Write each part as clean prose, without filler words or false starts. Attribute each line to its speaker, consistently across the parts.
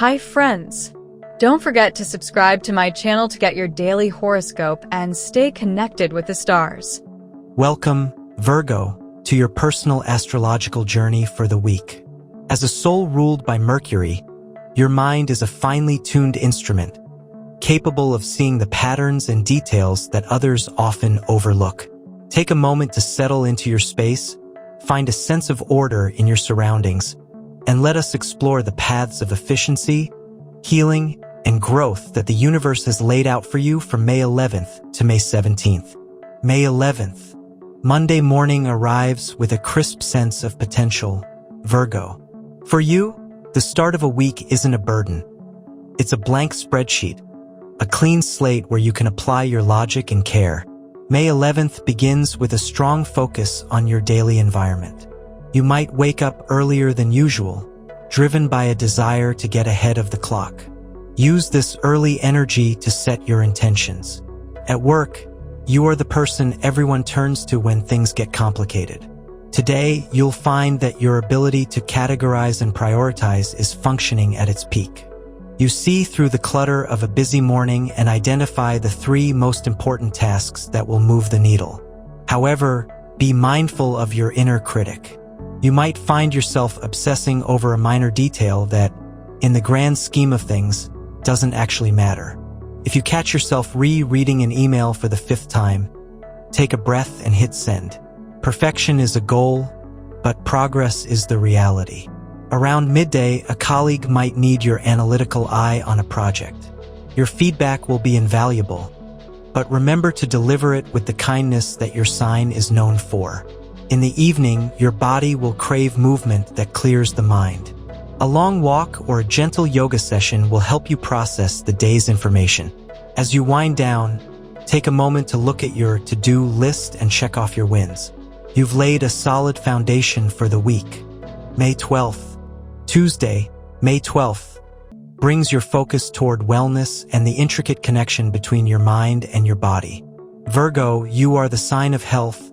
Speaker 1: Hi friends! Don't forget to subscribe to my channel to get your daily horoscope and stay connected with the stars.
Speaker 2: Welcome, Virgo, to your personal astrological journey for the week. As a soul ruled by Mercury, your mind is a finely tuned instrument, capable of seeing the patterns and details that others often overlook. Take a moment to settle into your space, find a sense of order in your surroundings, and let us explore the paths of efficiency, healing, and growth that the universe has laid out for you from May 11th to May 17th. May 11th. Monday morning arrives with a crisp sense of potential, Virgo. For you, the start of a week isn't a burden. It's a blank spreadsheet, a clean slate where you can apply your logic and care. May 11th begins with a strong focus on your daily environment. You might wake up earlier than usual, driven by a desire to get ahead of the clock. Use this early energy to set your intentions. At work, you are the person everyone turns to when things get complicated. Today, you'll find that your ability to categorize and prioritize is functioning at its peak. You see through the clutter of a busy morning and identify the 3 most important tasks that will move the needle. However, be mindful of your inner critic. You might find yourself obsessing over a minor detail that, in the grand scheme of things, doesn't actually matter. If you catch yourself rereading an email for the 5th time, take a breath and hit send. Perfection is a goal, but progress is the reality. Around midday, a colleague might need your analytical eye on a project. Your feedback will be invaluable, but remember to deliver it with the kindness that your sign is known for. In the evening, your body will crave movement that clears the mind. A long walk or a gentle yoga session will help you process the day's information. As you wind down, take a moment to look at your to-do list and check off your wins. You've laid a solid foundation for the week. May 12th. Tuesday, May 12th, brings your focus toward wellness and the intricate connection between your mind and your body. Virgo, you are the sign of health,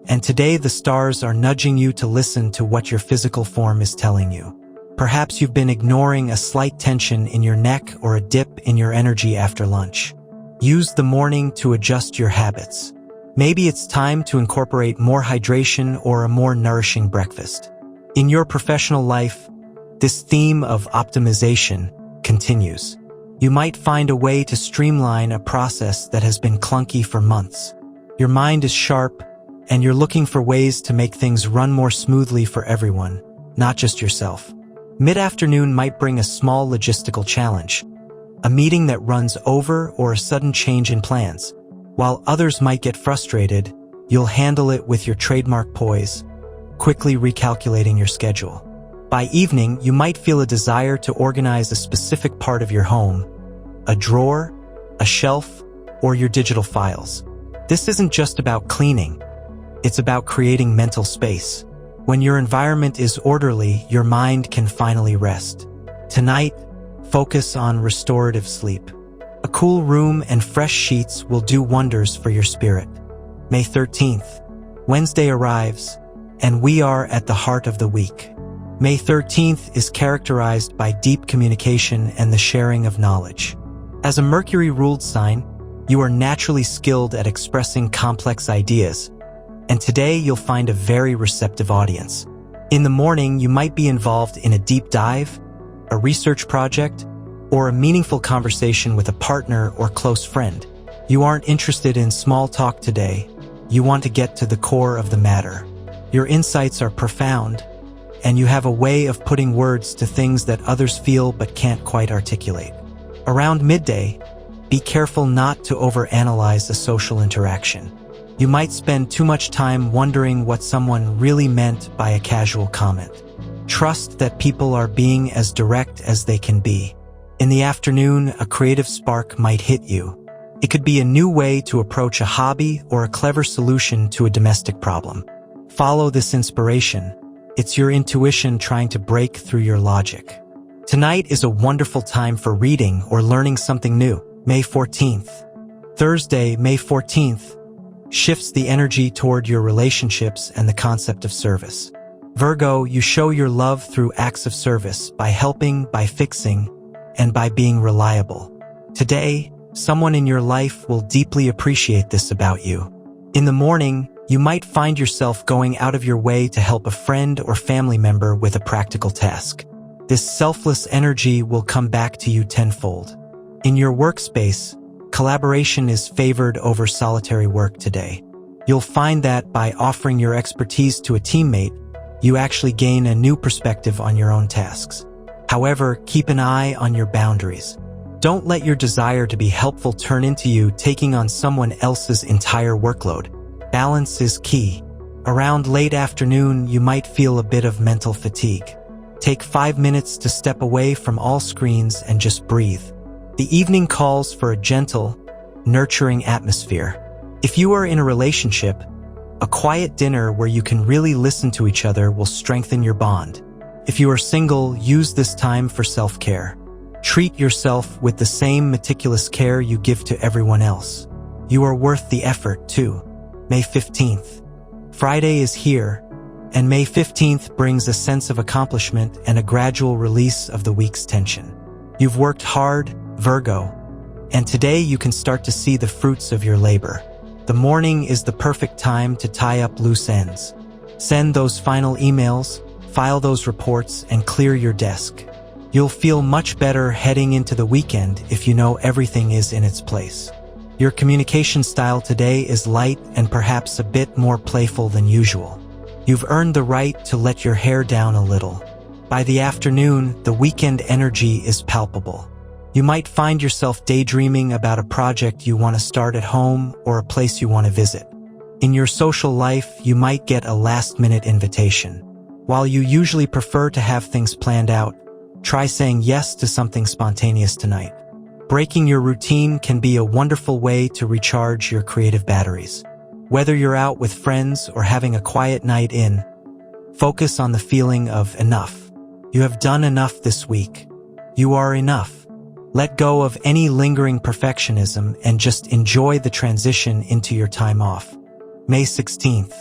Speaker 2: and today the stars are nudging you to listen to what your physical form is telling you. Perhaps you've been ignoring a slight tension in your neck or a dip in your energy after lunch. Use the morning to adjust your habits. Maybe it's time to incorporate more hydration or a more nourishing breakfast. In your professional life, this theme of optimization continues. You might find a way to streamline a process that has been clunky for months. Your mind is sharp, and you're looking for ways to make things run more smoothly for everyone, not just yourself. Mid-afternoon might bring a small logistical challenge, a meeting that runs over or a sudden change in plans. While others might get frustrated, you'll handle it with your trademark poise, quickly recalculating your schedule. By evening, you might feel a desire to organize a specific part of your home, a drawer, a shelf, or your digital files. This isn't just about cleaning. It's about creating mental space. When your environment is orderly, your mind can finally rest. Tonight, focus on restorative sleep. A cool room and fresh sheets will do wonders for your spirit. May 13th. Wednesday arrives, and we are at the heart of the week. May 13th is characterized by deep communication and the sharing of knowledge. As a Mercury-ruled sign, you are naturally skilled at expressing complex ideas, and today you'll find a very receptive audience. In the morning, you might be involved in a deep dive, a research project, or a meaningful conversation with a partner or close friend. You aren't interested in small talk today. You want to get to the core of the matter. Your insights are profound, and you have a way of putting words to things that others feel but can't quite articulate. Around midday, be careful not to overanalyze a social interaction. You might spend too much time wondering what someone really meant by a casual comment. Trust that people are being as direct as they can be. In the afternoon, a creative spark might hit you. It could be a new way to approach a hobby or a clever solution to a domestic problem. Follow this inspiration. It's your intuition trying to break through your logic. Tonight is a wonderful time for reading or learning something new. May 14th. Thursday, May 14th, shifts the energy toward your relationships and the concept of service. Virgo, you show your love through acts of service by helping, by fixing, and by being reliable. Today, someone in your life will deeply appreciate this about you. In the morning, you might find yourself going out of your way to help a friend or family member with a practical task. This selfless energy will come back to you tenfold. In your workspace, collaboration is favored over solitary work today. You'll find that by offering your expertise to a teammate, you actually gain a new perspective on your own tasks. However, keep an eye on your boundaries. Don't let your desire to be helpful turn into you taking on someone else's entire workload. Balance is key. Around late afternoon, you might feel a bit of mental fatigue. Take 5 minutes to step away from all screens and just breathe. The evening calls for a gentle, nurturing atmosphere. If you are in a relationship, a quiet dinner where you can really listen to each other will strengthen your bond. If you are single, use this time for self-care. Treat yourself with the same meticulous care you give to everyone else. You are worth the effort, too. May 15th. Friday is here, and May 15th brings a sense of accomplishment and a gradual release of the week's tension. You've worked hard, Virgo, and today you can start to see the fruits of your labor. The morning is the perfect time to tie up loose ends. Send those final emails, file those reports, and clear your desk. You'll feel much better heading into the weekend if you know everything is in its place. Your communication style today is light and perhaps a bit more playful than usual. You've earned the right to let your hair down a little. By the afternoon, the weekend energy is palpable. You might find yourself daydreaming about a project you want to start at home or a place you want to visit. In your social life, you might get a last-minute invitation. While you usually prefer to have things planned out, try saying yes to something spontaneous tonight. Breaking your routine can be a wonderful way to recharge your creative batteries. Whether you're out with friends or having a quiet night in, focus on the feeling of enough. You have done enough this week. You are enough. Let go of any lingering perfectionism and just enjoy the transition into your time off. May 16th.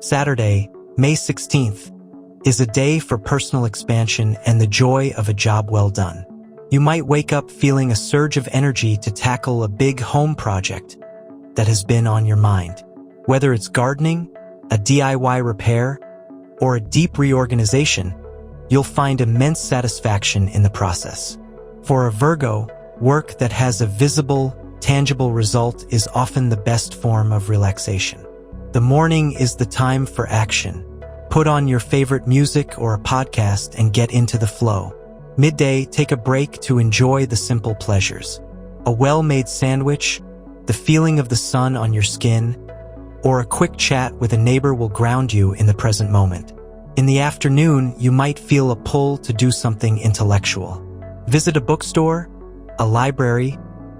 Speaker 2: Saturday, May 16th, is a day for personal expansion and the joy of a job well done. You might wake up feeling a surge of energy to tackle a big home project that has been on your mind. Whether it's gardening, a DIY repair, or a deep reorganization, you'll find immense satisfaction in the process. For a Virgo, work that has a visible, tangible result is often the best form of relaxation. The morning is the time for action. Put on your favorite music or a podcast and get into the flow. Midday, take a break to enjoy the simple pleasures. A well-made sandwich, the feeling of the sun on your skin, or a quick chat with a neighbor will ground you in the present moment. In the afternoon, you might feel a pull to do something intellectual. Visit a bookstore, a library,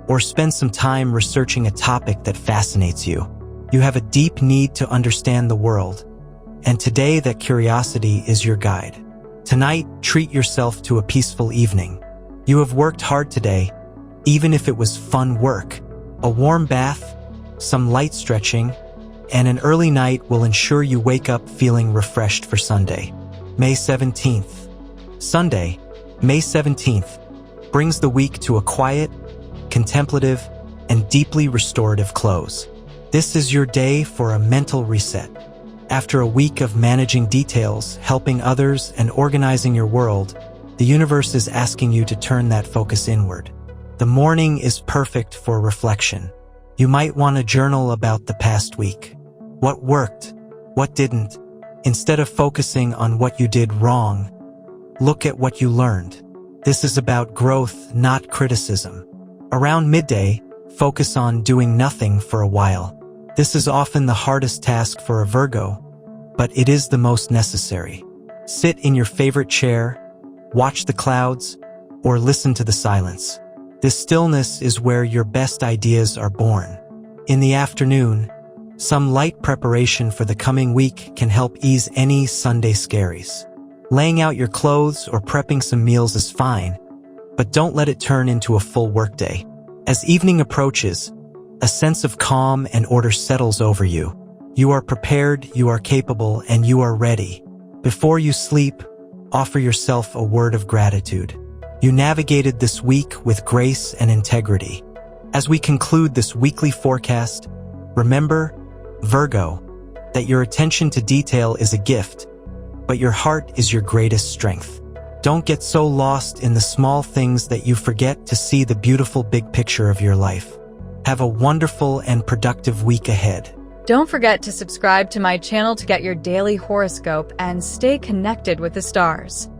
Speaker 2: or spend some time researching a topic that fascinates you. You have a deep need to understand the world, and today that curiosity is your guide. Tonight, treat yourself to a peaceful evening. You have worked hard today, even if it was fun work. A warm bath, some light stretching, and an early night will ensure you wake up feeling refreshed for Sunday. May 17th. Sunday, May 17th, brings the week to a quiet, contemplative, and deeply restorative close. This is your day for a mental reset. After a week of managing details, helping others, and organizing your world, the universe is asking you to turn that focus inward. The morning is perfect for reflection. You might want to journal about the past week. What worked? What didn't? Instead of focusing on what you did wrong, look at what you learned. This is about growth, not criticism. Around midday, focus on doing nothing for a while. This is often the hardest task for a Virgo, but it is the most necessary. Sit in your favorite chair, watch the clouds, or listen to the silence. This stillness is where your best ideas are born. In the afternoon, some light preparation for the coming week can help ease any Sunday scaries. Laying out your clothes or prepping some meals is fine, but don't let it turn into a full workday. As evening approaches, a sense of calm and order settles over you. You are prepared, you are capable, and you are ready. Before you sleep, offer yourself a word of gratitude. You navigated this week with grace and integrity. As we conclude this weekly forecast, remember, Virgo, that your attention to detail is a gift, but your heart is your greatest strength. Don't get so lost in the small things that you forget to see the beautiful big picture of your life. Have a wonderful and productive week ahead.
Speaker 1: Don't forget to subscribe to my channel to get your daily horoscope and stay connected with the stars.